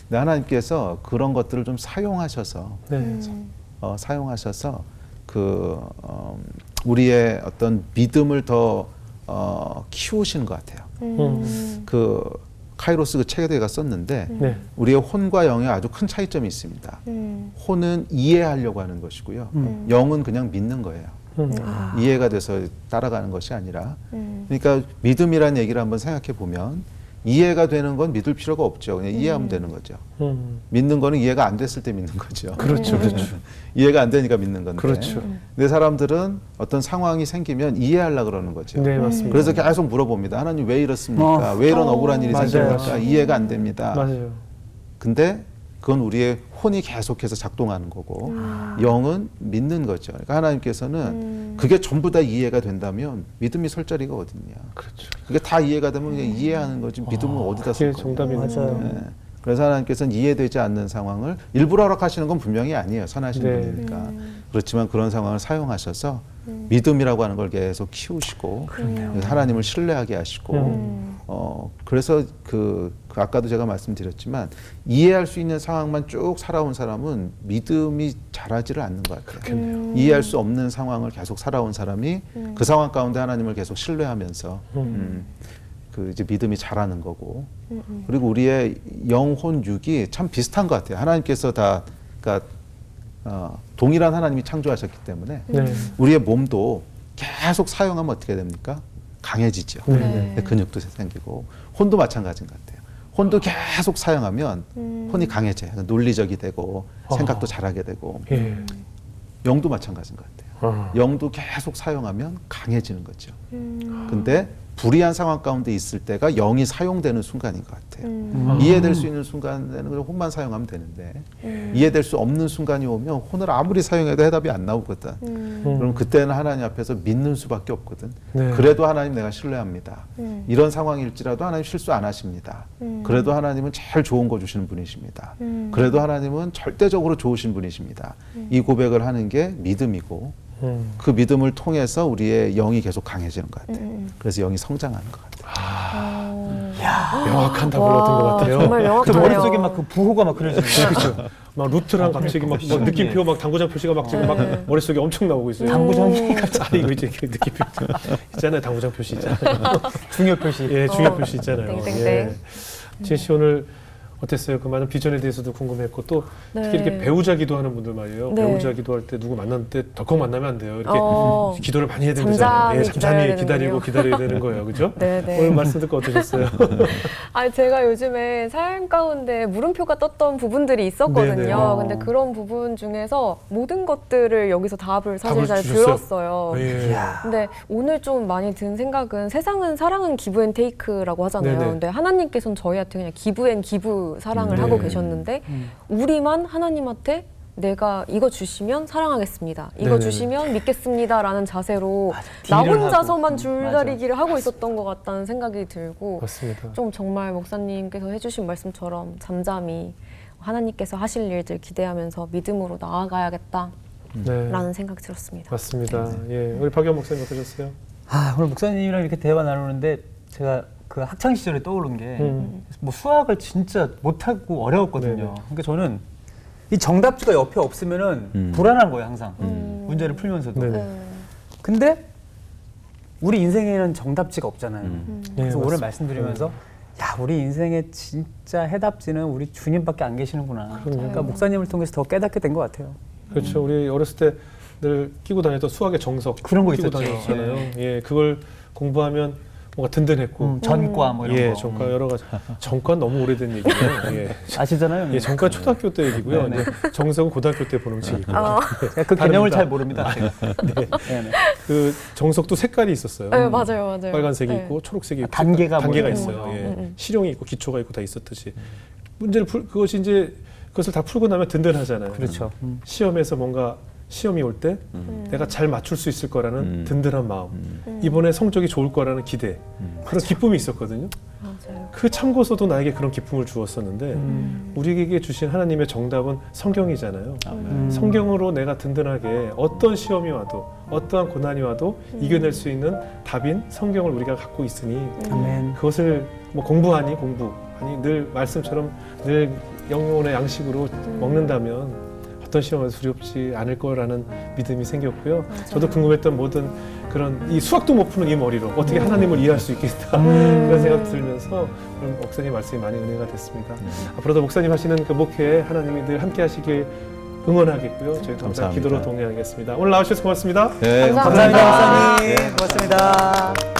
근데 하나님께서 그런 것들을 좀 사용하셔서 네. 사용하셔서 우리의 어떤 믿음을 더 키우시는 것 같아요. 그 카이로스 그 책에도 제가 썼는데 네. 우리의 혼과 영에 아주 큰 차이점이 있습니다. 혼은 이해하려고 하는 것이고요. 영은 그냥 믿는 거예요. 이해가 돼서 따라가는 것이 아니라. 그러니까 믿음이라는 얘기를 한번 생각해 보면 이해가 되는 건 믿을 필요가 없죠. 그냥 이해하면 되는 거죠. 믿는 거는 이해가 안 됐을 때 믿는 거죠. 그렇죠, 그렇죠. 이해가 안 되니까 믿는 건데. 그렇죠. 근데 사람들은 어떤 상황이 생기면 이해하려고 그러는 거죠. 네, 맞습니다. 그래서 계속 물어봅니다. 하나님 왜 이렇습니까? 왜 이런 억울한 일이 맞아요. 생깁니까? 이해가 안 됩니다. 맞아요. 근데 그건 우리의 혼이 계속해서 작동하는 거고 영은 믿는 거죠. 그러니까 하나님께서는 그게 전부 다 이해가 된다면 믿음이 설 자리가 어딨냐. 그렇죠. 그게 다 이해가 되면 그냥 이해하는 거지 믿음은 어디다 쓸 그게 거냐. 정답이네요. 맞아요. 네. 그래서 하나님께서는 이해되지 않는 상황을 일부러 허락하시는 건 분명히 아니에요. 선하신 네. 분이니까. 그렇지만 그런 상황을 사용하셔서 믿음이라고 하는 걸 계속 키우시고 하나님을 신뢰하게 하시고 그래서 그 아까도 제가 말씀드렸지만 이해할 수 있는 상황만 쭉 살아온 사람은 믿음이 자라지를 않는 것 같아요. 이해할 수 없는 상황을 계속 살아온 사람이 그 상황 가운데 하나님을 계속 신뢰하면서 그 이제 믿음이 자라는 거고 그리고 우리의 영혼 육이 참 비슷한 것 같아요. 하나님께서 다 그러니까 동일한 하나님이 창조하셨기 때문에 네. 우리의 몸도 계속 사용하면 어떻게 됩니까? 강해지죠. 네. 근육도 생기고 혼도 마찬가지인 것 같아요. 혼도 계속 사용하면 혼이 강해져요. 논리적이 되고 생각도 잘하게 되고 예. 영도 마찬가지인 것 같아요. 영도 계속 사용하면 강해지는 거죠. 근데 불의한 상황 가운데 있을 때가 영이 사용되는 순간인 것 같아요. 이해될 수 있는 순간에는 그냥 혼만 사용하면 되는데 이해될 수 없는 순간이 오면 혼을 아무리 사용해도 해답이 안 나오거든. 그럼 그때는 하나님 앞에서 믿는 수밖에 없거든. 네. 그래도 하나님 내가 신뢰합니다. 이런 상황일지라도 하나님 실수 안 하십니다. 그래도 하나님은 제일 좋은 거 주시는 분이십니다. 그래도 하나님은 절대적으로 좋으신 분이십니다. 이 고백을 하는 게 믿음이고 그 믿음을 통해서 우리의 영이 계속 강해지는 것 같아요. 그래서 영이 성장하는 것 같아요. 명확한 답을 얻은 것 같아요. 정말 그 명확하네요. 머릿속에 막 그 부호가 막 그려지네요. 그렇죠. 막 루트랑 갑자기 막 느낌표 막 당구장 표시가 막 지금 막 머릿속에 엄청 나오고 있어요. 당구장이 아, 이거 이제 느낌표 있잖아요. 당구장 표시 있잖아요. 중요 표시. 예, 중요 표시 있잖아요. 땡땡땡. 예. 지혜 씨 오늘 어땠어요? 그 많은 비전에 대해서도 궁금했고 또 특히 네. 이렇게 배우자 기도하는 분들 말이에요. 네. 배우자 기도할 때 누구 만날 때 덜컥 만나면 안 돼요. 이렇게 기도를 많이 해야 되는 잠잠히 거잖아요. 예, 잠잠히 기다려야 기다려야 되는 거예요. 그죠? 네네. 오늘 말씀 듣고 어떠셨어요? 아니 제가 요즘에 삶 가운데 물음표가 떴던 부분들이 있었거든요. 네네. 근데 그런 부분 중에서 모든 것들을 여기서 답을 사실 답을 잘 주셨어요? 들었어요. 예. 근데 오늘 좀 많이 든 생각은 세상은 사랑은 기브 앤 테이크라고 하잖아요. 네네. 근데 하나님께서는 저희한테 그냥 기브 앤 기브 사랑을 네. 하고 계셨는데 우리만 하나님한테 내가 이거 주시면 사랑하겠습니다. 이거 네네네. 주시면 믿겠습니다라는 자세로 딜을 나 하고. 혼자서만 맞아. 줄다리기를 하고 있었던 것 같다는 생각이 들고 맞습니다. 좀 정말 목사님께서 해주신 말씀처럼 잠잠히 하나님께서 하실 일들 기대하면서 믿음으로 나아가야겠다라는 네. 생각이 들었습니다. 맞습니다. 예. 우리 박영 목사님 어떠셨어요? 오늘 목사님이랑 이렇게 대화 나누는데 제가 그 학창 시절에 떠오른 게 뭐 수학을 진짜 못하고 어려웠거든요. 네네. 그러니까 저는 이 정답지가 옆에 없으면은 불안한 거예요, 항상. 문제를 풀면서도. 네네. 근데 우리 인생에는 정답지가 없잖아요. 네, 그래서 오늘 맞습니다. 말씀드리면서 야, 우리 인생의 진짜 해답지는 우리 주님밖에 안 계시는구나. 그러니까 목사님을 통해서 더 깨닫게 된 것 같아요. 그렇죠. 우리 어렸을 때 늘 끼고 다녔던 수학의 정석 그런 거 끼고 있었죠. 다녔잖아요. 예, 그걸 공부하면 뭔가 든든했고. 전과 뭐 이런 예, 거. 전과 여러 가지. 전과 너무 오래된 얘기예요. 예. 아시잖아요. 예, 전과 초등학교 때 얘기고요. 네, 네. 이제 정석은 고등학교 때 보는 책이고. 제가 그 개념을 다릅니다. 잘 모릅니다. 제가. 네. 네, 네. 그 정석도 색깔이 있었어요. 네, 맞아요, 맞아요. 빨간색이 네. 있고 초록색이 있고 단계가 단계가 뭐 있어요. 있는 예. 거죠. 실용이 있고 기초가 있고 다 있었듯이 문제를 그것이 이제 그것을 다 풀고 나면 든든하잖아요. 그렇죠. 시험에서 뭔가 시험이 올 때 내가 잘 맞출 수 있을 거라는 든든한 마음, 이번에 성적이 좋을 거라는 기대, 그런 기쁨이 있었거든요. 맞아요. 그 참고서도 나에게 그런 기쁨을 주었었는데 우리에게 주신 하나님의 정답은 성경이잖아요. 성경으로 내가 든든하게 어떤 시험이 와도 어떠한 고난이 와도 이겨낼 수 있는 답인 성경을 우리가 갖고 있으니 아멘. 그것을 뭐 공부하니 공부 아니 늘 말씀처럼 늘 영혼의 양식으로 먹는다면 어떤 시험에서 두렵지 않을 거라는 믿음이 생겼고요. 저도 궁금했던 모든 그런 이 수학도 못 푸는 이 머리로 어떻게 하나님을 이해할 수 있겠다 그런 생각 들면서 오늘 목사님 말씀이 많이 은혜가 됐습니다. 앞으로도 목사님 하시는 그 목회에 하나님이 늘 함께 하시길 응원하겠고요. 저희도 항상 감사합니다. 기도로 동행하겠습니다. 오늘 나와주셔서 고맙습니다. 네, 감사합니다. 감사합니다, 목사님. 고맙습니다.